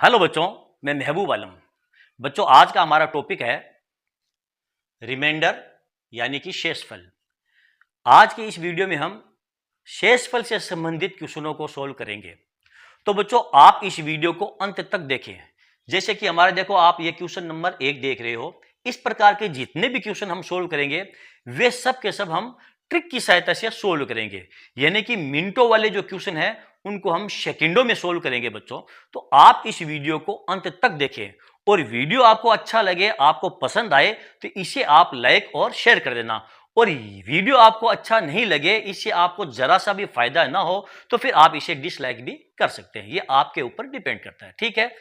Hello बच्चों, मैं महबूब आलम। बच्चों, आज का हमारा टॉपिक है रिमाइंडर यानी कि शेषफल। आज के इस वीडियो में हम शेषफल से संबंधित क्वेश्चनों को सोल्व करेंगे। तो बच्चों, आप इस वीडियो को अंत तक देखें। जैसे कि हमारे देखो, आप ये क्वेश्चन नंबर 1 देख रहे हो। इस प्रकार के जितने भी क्वेश्चन हम सोल्व करेंगे वे सब के सब हम ट्रिक की सहायता से सोल्व करेंगे, यानी कि मिनटों वाले जो क्वेश्चन है उनको हम सेकंडों में सोल्व करेंगे बच्चों। तो आप इस वीडियो को अंत तक देखें और वीडियो आपको अच्छा लगे, आपको पसंद आए तो इसे आप लाइक और शेयर कर देना। और वीडियो आपको अच्छा नहीं लगे, इससे आपको जरा सा भी फायदा ना हो तो फिर आप इसे डिसलाइक भी कर सकते हैं। ये आपके ऊपर डिपेंड करता है, ठीक है।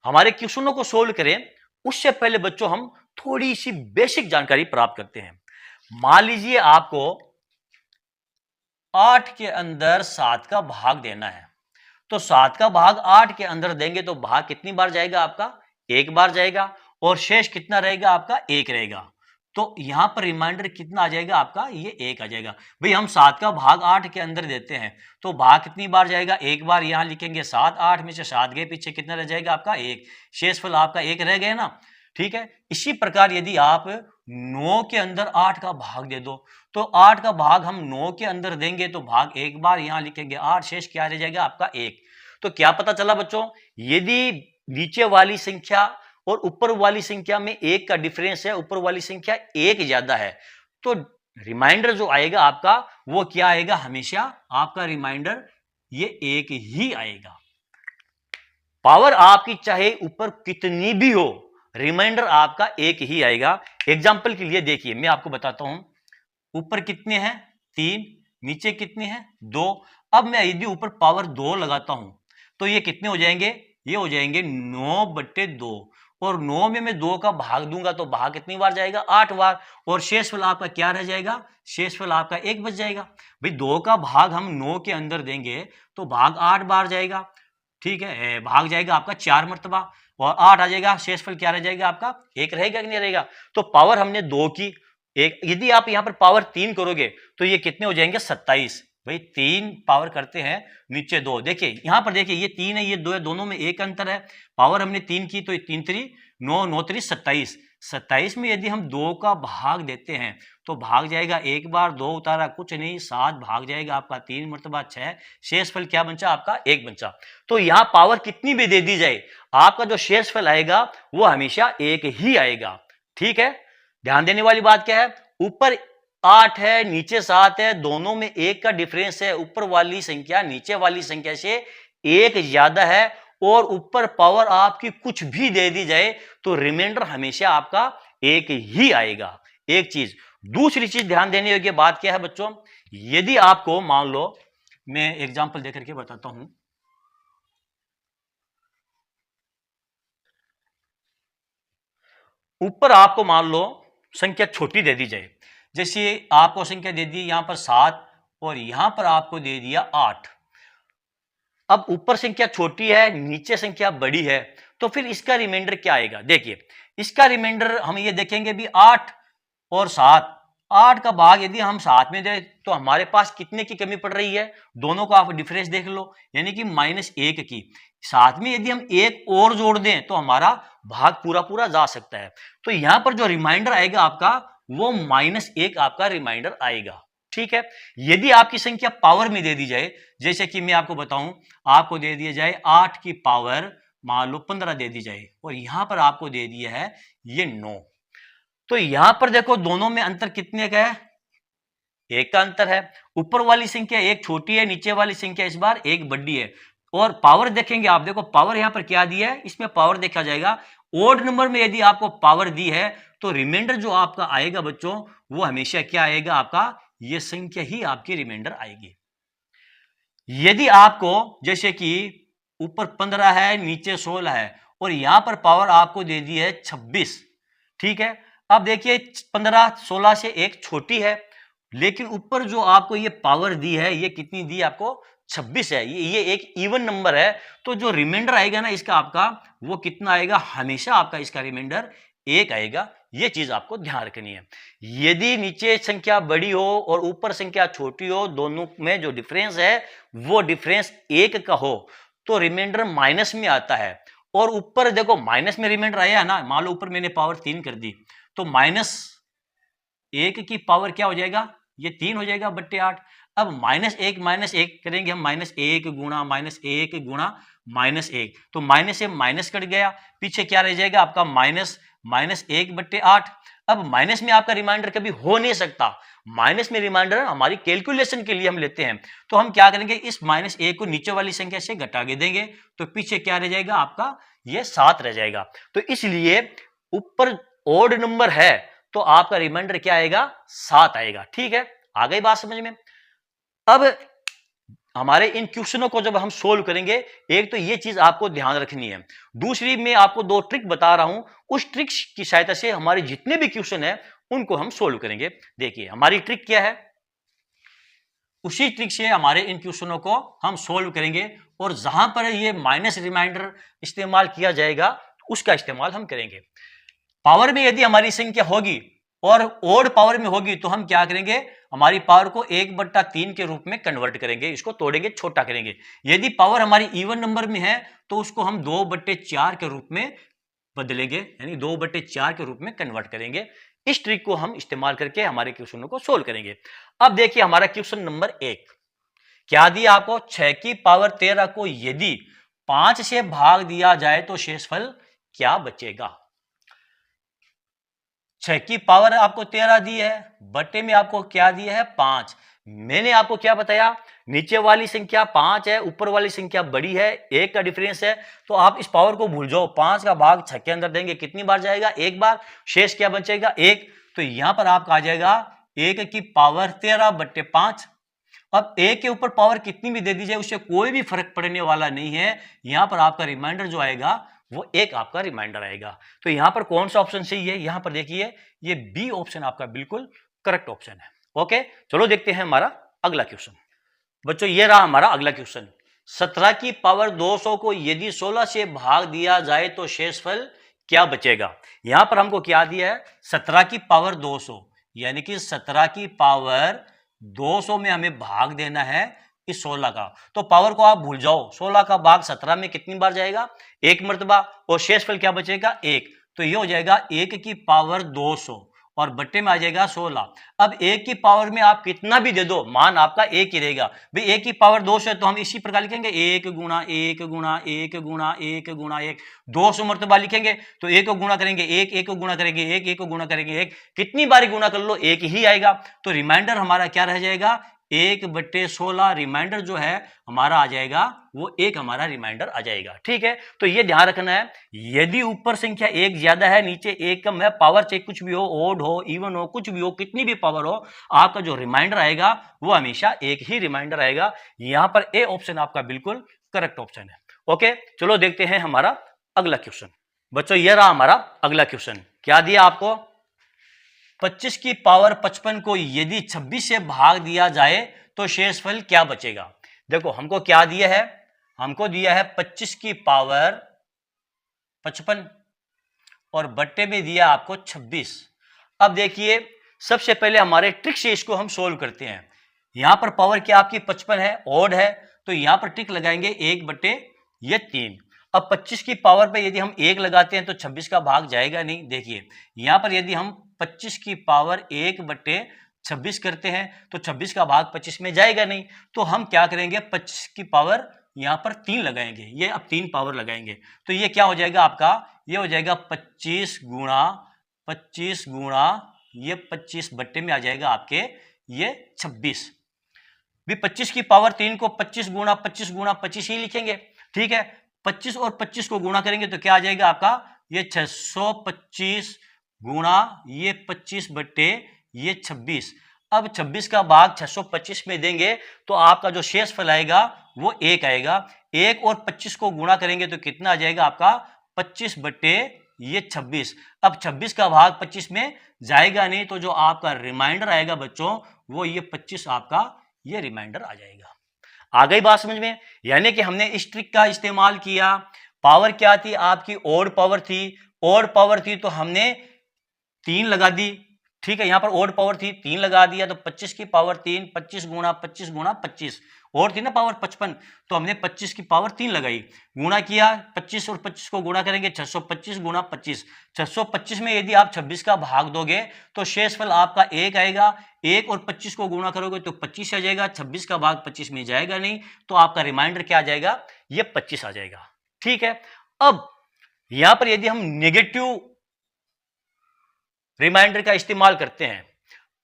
हमारे क्वेश्चनों को सोल्व करें उससे पहले बच्चों हम थोड़ी सी बेसिक जानकारी प्राप्त करते हैं। मान लीजिए आपको 8 के अंदर 7 का भाग देना है, तो 7 का भाग 8 के अंदर देंगे तो भाग कितनी बार जाएगा आपका? एक बार जाएगा। और शेष कितना रहेगा आपका? एक रहेगा। तो यहां पर रिमाइंडर कितना आ जाएगा आपका? ये एक आ जाएगा। भाई हम 7 का भाग 8 के अंदर देते हैं तो भाग कितनी बार जाएगा? एक बार। यहां लिखेंगे 7, 8 में से 7 गए, पीछे कितना रह जाएगा आपका? एक। शेषफल आपका एक रह गया ना, ठीक है। इसी प्रकार यदि आप 9 के अंदर 8 का भाग दे दो तो 8 का भाग हम 9 के अंदर देंगे तो भाग एक बार। यहां लिखेंगे 8, शेष क्या रह जाएगा आपका? एक। तो क्या पता चला बच्चों? यदि नीचे वाली संख्या और ऊपर वाली संख्या में एक का डिफरेंस है, ऊपर वाली संख्या एक ज्यादा है, तो रिमाइंडर जो आएगा आपका वो क्या आएगा? हमेशा आपका रिमाइंडर ये एक ही आएगा। पावर आपकी चाहे ऊपर कितनी भी हो, रिमाइंडर आपका एक ही आएगा। एग्जाम्पल के लिए देखिए, मैं आपको बताता हूं। ऊपर कितने हैं? 3। नीचे कितने हैं? 2। अब मैं यदि ऊपर पावर 2 लगाता हूं तो ये कितने हो जाएंगे? ये हो जाएंगे 9/2। और 9 में मैं 2 का भाग दूंगा तो भाग कितनी बार जाएगा? 8 बार। और शेषफल आपका क्या रह जाएगा? शेषफल आपका 1 बच जाएगा। भाई 2 का भाग हम 9 के अंदर देंगे तो भाग 8 बार जाएगा, ठीक है। भाग जाएगा आपका 4 मर्तबा और 8 आ जाएगा। शेषफल क्या रह जाएगा आपका? 1 रहेगा कि नहीं रहेगा? तो पावर हमने 2 की एक, यदि आप यहां पर पावर 3 करोगे तो ये कितने हो जाएंगे? 27। भाई 3 पावर करते हैं, नीचे 2। देखिए यहां पर देखिए, ये 3 है, ये 2 है, दोनों में एक अंतर है। पावर हमने 3 की तो 3 3 9, 9 3 27। 27 में यदि हम 2 का भाग देते हैं तो भाग जाएगा एक बार। 2 उतारा कुछ नहीं, 7 भाग जाएगा आपका 3 मर्तबा 6। शेषफल क्या बचा आपका? 1 बचा। तो यहां पावर कितनी भी दे दी जाए, आपका जो शेषफल आएगा वो हमेशा एक ही आएगा, ठीक है। ध्यान देने वाली बात क्या है? ऊपर 8 है, नीचे 7 है, दोनों में एक का डिफरेंस है। ऊपर वाली संख्या नीचे वाली संख्या से एक ज्यादा है और ऊपर पावर आपकी कुछ भी दे दी जाए तो रिमाइंडर हमेशा आपका एक ही आएगा। एक चीज। दूसरी चीज ध्यान देने योग्य बात क्या है बच्चों? यदि आपको मान लो, मैं एग्जांपल देकर के बताता हूं। ऊपर आपको मान लो संख्या छोटी दे दी जाए, जैसे आपको संख्या दे दी यहां पर 7 और यहां पर आपको दे दिया 8। अब ऊपर संख्या छोटी है, नीचे संख्या बड़ी है, तो फिर इसका रिमाइंडर क्या आएगा? देखिए इसका रिमाइंडर हम ये देखेंगे भी 8 और 7। 8 का भाग यदि हम 7 में दें तो हमारे पास कितने की कमी पड़ रही है? दोनों का आप डिफरेंस देख लो, यानी कि -1 की। 7 में यदि हम एक और जोड़ दें तो हमारा भाग पूरा पूरा जा सकता है। तो यहां पर जो रिमाइंडर आएगा आपका वो -1 आपका रिमाइंडर आएगा, ठीक है। यदि आपकी संख्या पावर में दे दी जाए, जैसे कि मैं आपको बताऊं, आपको दे दिया जाए 8 की पावर मान लो 15 दे दी जाए और यहां पर आपको दे दिया है ये 9, तो यहां पर देखो दोनों में अंतर कितने का है? एक का अंतर है। ऊपर वाली संख्या एक छोटी है, नीचे वाली संख्या इस बार एक बड़ी है। और पावर देखेंगे आप, देखो पावर यहां पर क्या दिया है, इसमें पावर देखा जाएगा। ओड नंबर में यदि आपको पावर दी है तो रिमाइंडर जो आपका आएगा बच्चों वो हमेशा क्या आएगा आपका? ये संख्या ही आपकी रिमाइंडर आएगी। यदि आपको जैसे कि ऊपर 15 है, नीचे 16 है और यहां पर पावर आपको दे दी है 26, ठीक है। अब देखिए 15 16 से एक छोटी है, लेकिन ऊपर जो आपको ये पावर दी है ये कितनी दी आपको? 26 है। ये एक इवन नंबर है, तो जो रिमाइंडर आएगा ना इसका आपका वो कितना आएगा? हमेशा आपका इसका रिमाइंडर 1 आएगा। ये चीज आपको ध्यान रखनी है। यदि नीचे संख्या बड़ी हो और ऊपर संख्या छोटी हो, दोनों में जो डिफरेंस है वो डिफरेंस 1 का हो तो रिमाइंडर माइनस में आता है। और ऊपर देखो माइनस में रिमाइंडर आया है ना, मान लो ऊपर मैंने पावर 3 कर दी, तो -1 की पावर क्या हो जाएगा, ये 3 हो जाएगा बट्टे 8। अब -1 करेंगे हम, -1 गुणा -1 गुणा -1, तो माइनस से माइनस कट गया, पीछे क्या रह जाएगा आपका -1 बट्टे 8। अब माइनस में आपका रिमाइंडर कभी हो नहीं सकता, माइनस में रिमाइंडर हमारी कैलकुलेशन के लिए हम लेते हैं, तो हम क्या करेंगे, इस -1 को नीचे वाली संख्या से घटा के देंगे, तो पीछे क्या रह जाएगा आपका, ये 7 रह जाएगा। तो इसलिए ऊपर ओड नंबर है तो आपका रिमाइंडर क्या आएगा, 7 आएगा। ठीक है, आ गई बात समझ में। अब हमारे इन क्वेश्चनों को जब हम सोल्व करेंगे, एक तो ये चीज आपको ध्यान रखनी है, दूसरी मैं आपको 2 ट्रिक बता रहा हूं, उस ट्रिक की सहायता से हमारे जितने भी क्वेश्चन है उनको हम सोल्व करेंगे। देखिए हमारी ट्रिक क्या है, उसी ट्रिक से हमारे इन क्वेश्चनों को हम सोल्व करेंगे, और जहां पर ये माइनस रिमाइंडर इस्तेमाल किया जाएगा उसका इस्तेमाल हम करेंगे। पावर में यदि हमारी संख्या होगी और ओड पावर में होगी तो हम क्या करेंगे, हमारी पावर को 1/3 के रूप में कन्वर्ट करेंगे, इसको तोड़ेंगे, छोटा करेंगे। यदि पावर हमारी इवन नंबर में है तो उसको हम 2/4 के रूप में बदलेंगे, यानी 2/4 के रूप में कन्वर्ट करेंगे। इस ट्रिक को हम इस्तेमाल करके हमारे क्वेश्चनों को सोल्व करेंगे। अब देखिए हमारा क्वेश्चन नंबर 1 क्या दिया आपको, 6 की पावर 13 को यदि 5 से भाग दिया जाए तो शेषफल क्या बचेगा। 6 की पावर आपको 13 दी है, बटे में आपको क्या दिया है, 5। मैंने आपको क्या बताया, नीचे वाली संख्या 5 है, ऊपर वाली संख्या बड़ी है, 1 का डिफरेंस है, तो आप इस पावर को भूल जाओ, 5 का भाग 6 के अंदर देंगे, कितनी बार जाएगा, 1 बार, शेष क्या बचेगा, 1। तो यहां पर आपका आ जाएगा 1 की पावर 13 बट्टे 5। अब 1 के ऊपर पावर कितनी भी दे दी जाए उससे कोई भी फर्क पड़ने वाला नहीं है, यहां पर आपका रिमाइंडर जो आएगा वो 1 आपका रिमाइंडर आएगा। तो यहां पर कौन सा ऑप्शन सही है, यहां पर देखिए ये बी ऑप्शन आपका बिल्कुल करेक्ट ऑप्शन है। ओके, चलो देखते हैं हमारा अगला क्वेश्चन। बच्चों ये रहा हमारा अगला क्वेश्चन, 17 की पावर 200 को यदि 16 से भाग दिया जाए तो शेषफल क्या बचेगा। यहां पर हमको क्या दिया है, 17 की पावर 200, यानी कि 17 की पावर 200 में हमें भाग देना है इस 16 का, तो पावर को आप भूल जाओ, 16 का भाग 17 में कितनी बार जाएगा, 1 मर्तबा, और शेषफल क्या बचेगा, 1। तो ये हो जाएगा 1 की पावर 200 और बट्टे में आ जाएगा 16। अब 1 की पावर में आप कितना भी दे दो, मान आपका 1 ही रहेगा भाई, 1 की पावर 200 है तो हम इसी प्रकार लिखेंगे 1 गुणा 1 गुणा 1 गुणा 1 गुणा 1, 200 मर्तबा लिखेंगे, तो 1 को गुणा करेंगे 1, 1 को गुणा करेंगे 1, 1 को गुणा करेंगे 1, कितनी बारी गुणा कर लो 1 ही आएगा। तो रिमाइंडर हमारा क्या रह जाएगा, 1/16, रिमाइंडर जो है हमारा आ जाएगा वो 1 हमारा रिमाइंडर आ जाएगा। ठीक है, तो ये ध्यान रखना है, यदि ऊपर संख्या 1 ज्यादा है नीचे 1 कम है, पावर चाहे कुछ भी हो, ओड हो, इवन हो, कुछ भी हो, कितनी भी पावर हो, आपका जो रिमाइंडर आएगा वो हमेशा 1 ही रिमाइंडर आएगा। यहां पर ए ऑप्शन आपका बिल्कुल करेक्ट ऑप्शन है। ओके, चलो देखते हैं हमारा अगला क्वेश्चन। बच्चों ये रहा हमारा अगला क्वेश्चन, क्या दिया आपको, 25 की पावर 55 को यदि 26 से भाग दिया जाए तो शेषफल क्या बचेगा। देखो हमको क्या दिया है, हमको दिया है 25 की पावर 55 और बट्टे में दिया आपको 26। अब देखिए सबसे पहले हमारे ट्रिक से इसको हम सोल्व करते हैं। यहां पर पावर क्या आपकी 55 है, ओड है, तो यहां पर ट्रिक लगाएंगे 1/3। अब 25 की पावर पे यदि हम 1 लगाते हैं तो 26 का भाग जाएगा नहीं। देखिए यहां पर यदि हम 25 की पावर 1/26 करते हैं तो 26 का भाग 25 में जाएगा नहीं, तो हम क्या करेंगे 25 की पावर यहां पर 3 लगाएंगे, ये अब 3 पावर लगाएंगे, तो ये क्या हो जाएगा आपका, ये हो जाएगा 25 गुणा ये 25 बट्टे में आ जाएगा आपके ये 26। भी 25 की पावर 3 को 25 गुणा 25 ही लिखेंगे। ठीक है, 25 और 25 को गुणा करेंगे तो क्या आ जाएगा आपका, ये 625 गुणा ये 25 बट्टे ये 26। अब 26 का भाग 625 में देंगे तो आपका जो शेषफल आएगा वो 1 आएगा। 1 और 25 को गुणा करेंगे तो कितना आ जाएगा आपका, 25 बट्टे ये 26। अब 26 का भाग 25 में जाएगा नहीं, तो जो आपका रिमाइंडर आएगा बच्चों वो ये 25 आपका ये रिमाइंडर आ जाएगा। आ गई बात समझ में, यानी कि हमने इस ट्रिक का इस्तेमाल किया। पावर क्या थी आपकी, ओड पावर थी, ओड पावर थी तो हमने 3 लगा दी। ठीक है, यहां पर ओड पावर थी 3 लगा दिया, तो 25 की पावर 3, 25 गुणा 25 गुणा 25, और थी ना पावर 55, तो हमने 25 की पावर 3 लगाई, गुणा किया, 25 और 25 को गुणा करेंगे 625 गुणा 25, 625 में यदि आप 26 का भाग दोगे तो शेषफल आपका 1 आएगा, 1 और 25 को गुणा करोगे तो 25 आ जाएगा, 26 का भाग 25 में जाएगा नहीं, तो आपका रिमाइंडर क्या आ जाएगा, ये 25 आ जाएगा। ठीक है, अब यहां पर यदि हम नेगेटिव रिमाइंडर का इस्तेमाल करते हैं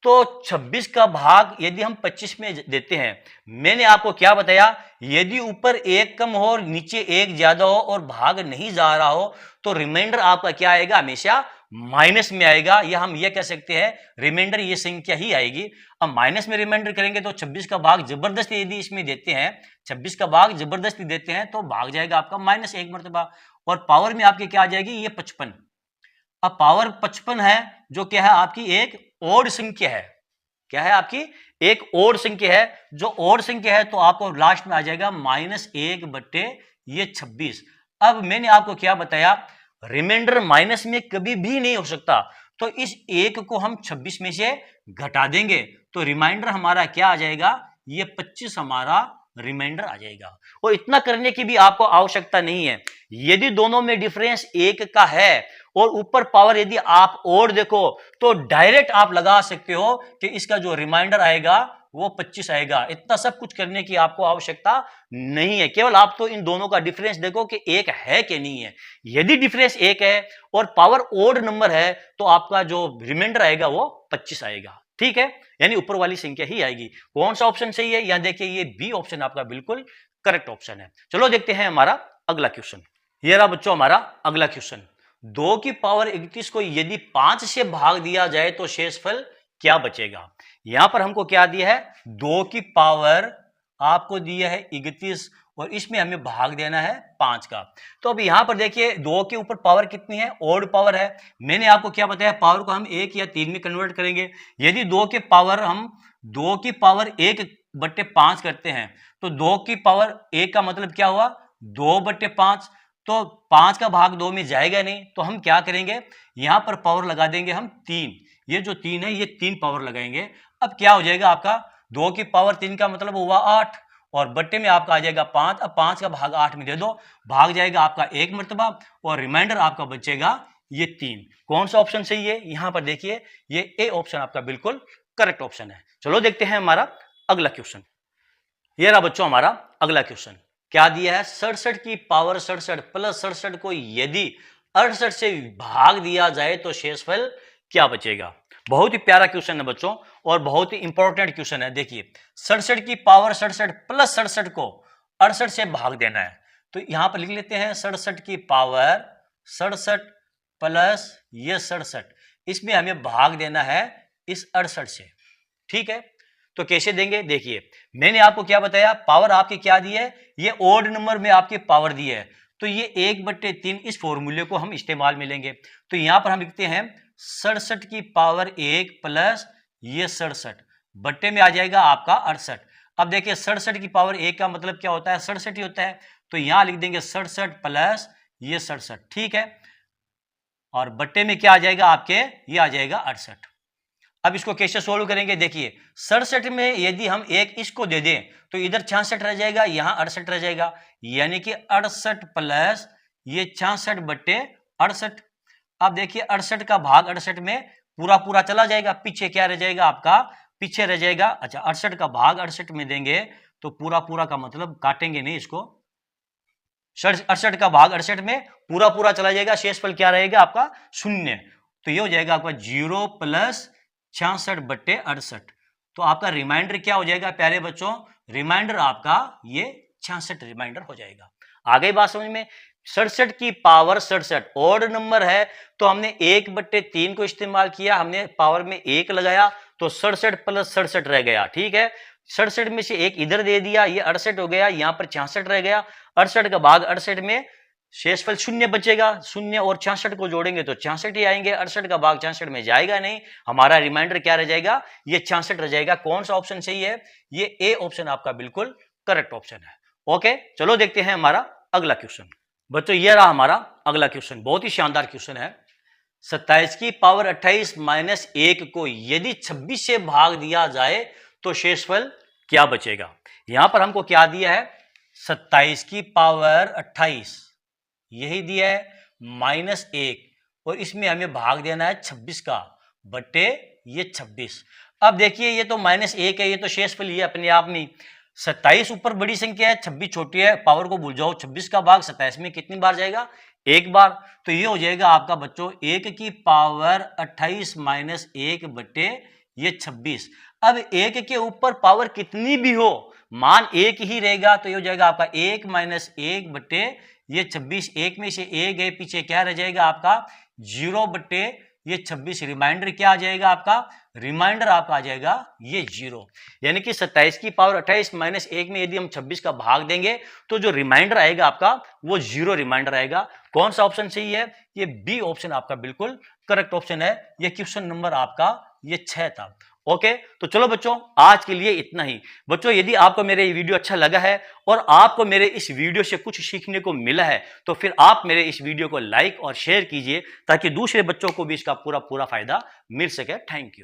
तो 26 का भाग यदि हम 25 में देते हैं, मैंने आपको क्या बताया, यदि ऊपर एक कम हो और नीचे एक ज्यादा हो और भाग नहीं जा रहा हो तो रिमाइंडर आपका क्या आएगा, हमेशा माइनस में आएगा, या हम ये कह सकते हैं रिमाइंडर ये संख्या ही आएगी। अब माइनस में रिमाइंडर करेंगे तो 26 का भाग जबरदस्ती यदि इसमें देते हैं, 26 का भाग जबरदस्ती देते हैं तो भाग जाएगा आपका -1 मरतबा, और पावर में आपकी क्या आ जाएगी, ये 55। अब पावर 55 है जो क्या है, आपकी एक ओड संख्या है, क्या है, आपकी एक ओड संख्या है, जो ओड संख्या है तो आपको लास्ट में आ जाएगा -1 बट्टे ये 26। अब मैंने आपको क्या बताया, रिमाइंडर माइनस में कभी भी नहीं हो सकता, तो इस एक को हम 26 में से घटा देंगे तो रिमाइंडर हमारा क्या आ जाएगा, ये 25 हमारा रिमाइंडर आ जाएगा। और इतना करने की भी आपको आवश्यकता नहीं है, यदि दोनों में डिफरेंस 1 का है और ऊपर पावर यदि आप और देखो तो डायरेक्ट आप लगा सकते हो कि इसका जो रिमाइंडर आएगा वो 25 आएगा। इतना सब कुछ करने की आपको आवश्यकता नहीं है, केवल आप तो इन दोनों का डिफरेंस देखो कि एक है कि नहीं है। यदि डिफरेंस 1 है और पावर ओड नंबर है तो आपका जो रिमाइंडर आएगा वो 25 आएगा। ठीक है, यानी ऊपर वाली संख्या ही आएगी। कौन सा ऑप्शन सही है, यहां देखिए ये बी ऑप्शन आपका बिल्कुल करेक्ट ऑप्शन है। चलो देखते हैं हमारा अगला क्वेश्चन। ये रहा बच्चों हमारा अगला क्वेश्चन। 2 की पावर 31 को यदि 5 से भाग दिया जाए तो शेषफल क्या बचेगा। यहां पर हमको क्या दिया है, 2 की पावर आपको दिया है 31 और इसमें हमें भाग देना है 5 का। तो अब यहां पर देखिए 2 के ऊपर पावर कितनी है, ओड पावर है। मैंने आपको क्या बताया, पावर को हम 1 या 3 में कन्वर्ट करेंगे। यदि 2 के पावर हम 2 की पावर 1/5 करते हैं तो 2 की पावर 1 का मतलब क्या हुआ, 2/5, तो 5 का भाग 2 में जाएगा नहीं, तो हम क्या करेंगे, यहां पर पावर लगा देंगे हम 3, ये जो 3 है ये 3 पावर लगाएंगे। अब क्या हो जाएगा आपका, 2 की पावर 3 का मतलब हुआ 8 और बट्टे में आपका आ जाएगा 5। अब 5 का भाग 8 में दे दो, भाग जाएगा आपका 1 मरतबा और रिमाइंडर आपका बचेगा ये 3। कौन सा ऑप्शन सही है, यहां पर देखिए ये ए ऑप्शन आपका बिल्कुल करेक्ट ऑप्शन है। चलो देखते हैं हमारा अगला क्वेश्चन। ये रहा बच्चों हमारा अगला क्वेश्चन। क्या दिया है, 67 की पावर 67 प्लस 67 को यदि 68 से भाग दिया जाए तो शेषफल क्या बचेगा। बहुत ही प्यारा क्वेश्चन है बच्चों और बहुत ही इंपॉर्टेंट क्वेश्चन है। देखिए 67 की पावर 67 प्लस 67 को 68 से भाग देना है, तो यहां पर लिख लेते हैं 67 की पावर 67 प्लस ये 67, इसमें हमें भाग देना है इस 68 से। ठीक है, तो कैसे देंगे, देखिए मैंने आपको क्या बताया, पावर आपकी क्या दी है, ये ओड नंबर में आपकी पावर दी है, तो ये 1/3 इस फॉर्मूले को हम इस्तेमाल में लेंगे। तो यहां पर हम लिखते हैं 67 की पावर 1 प्लस ये 67 बट्टे में आ जाएगा आपका 68। अब देखिए 67 की पावर 1 का मतलब क्या होता है, 67 ही होता है, तो यहां लिख देंगे 67 प्लस ये 67। ठीक है, और बट्टे में क्या आ जाएगा आपके, ये आ जाएगा 68। अब इसको कैसे सोल्व करेंगे, देखिए 67 में यदि हम एक इसको दे दें तो इधर 66 रह जाएगा, यहां 68 रह जाएगा, यानी कि 68 प्लस ये 66/68। अब देखिए 68 का भाग 68 में पूरा पूरा चला जाएगा, पीछे क्या रह जाएगा आपका, पीछे रह जाएगा। अच्छा 68 का भाग 68 में देंगे तो पूरा पूरा का मतलब काटेंगे नहीं इसको, 68 का भाग 68 में पूरा पूरा चला जाएगा, शेषफल क्या रहेगा आपका 0। तो ये हो जाएगा आपका 0 प्लस 66/68। तो आपका रिमाइंडर क्या हो जाएगा प्यारे बच्चों, रिमाइंडर आपका ये 66 रिमाइंडर हो जाएगा। आ गई बात समझ में। 67 की पावर 67 ओड नंबर है, तो हमने 1/3 को इस्तेमाल किया, हमने पावर में 1 लगाया तो 67 प्लस 67 रह गया। ठीक है, 67 में से 1 इधर दे दिया, ये 68 हो गया, यहां पर 66 रह गया। 68 का भाग 68 में शेषफल 0 बचेगा, 0 और 66 को जोड़ेंगे तो 66 ही आएंगे, 68 का भाग 66 में जाएगा नहीं, हमारा रिमाइंडर क्या रह जाएगा, ये 66 रह जाएगा। कौन सा ऑप्शन सही है, ये ए ऑप्शन आपका बिल्कुल करेक्ट ऑप्शन है। ओके, चलो देखते हैं हमारा अगला क्वेश्चन। बच्चों ये रहा हमारा अगला क्वेश्चन, बहुत ही शानदार क्वेश्चन है। 27 की पावर 28 - 1 को यदि 26 से भाग दिया जाए तो शेषफल क्या बचेगा। यहां पर हमको क्या दिया है, 27 की पावर 28 यही दिया है, -1, और इसमें हमें भाग देना है 26 का बटे ये 26। अब देखिए ये तो -1 है, ये तो शेषफल ही है अपने आप में। 27 ऊपर बड़ी संख्या है, 26 छोटी है, पावर को भूल जाओ। 26 का भाग 27 में कितनी बार जाएगा, एक बार। तो ये हो जाएगा आपका बच्चों 1 की पावर 28 माइनस 1 बटे ये 26। अब 1 के ऊपर पावर कितनी भी हो, मान 1 ही रहेगा, तो ये हो जाएगा आपका 1 माइनस 1 बटे ये 26। 1 में से 1 गए, पीछे क्या रह जाएगा आपका 0 बटे ये 26। रिमाइंडर क्या आ जाएगा आपका, रिमाइंडर आपका आ जाएगा ये 0। यानी कि 27 की पावर 28 माइनस 1 में यदि हम 26 का भाग देंगे तो जो रिमाइंडर आएगा आपका वो 0 रिमाइंडर आएगा। कौन सा ऑप्शन सही है, ये बी ऑप्शन आपका बिल्कुल करेक्ट ऑप्शन है। ये क्वेश्चन नंबर आपका ये 6 था। ओके, तो चलो बच्चों आज के लिए इतना ही। बच्चों यदि आपको मेरे ये वीडियो अच्छा लगा है और आपको मेरे इस वीडियो से कुछ सीखने को मिला है तो फिर आप मेरे इस वीडियो को लाइक और शेयर कीजिए ताकि दूसरे बच्चों को भी इसका पूरा फायदा मिल सके। Thank you.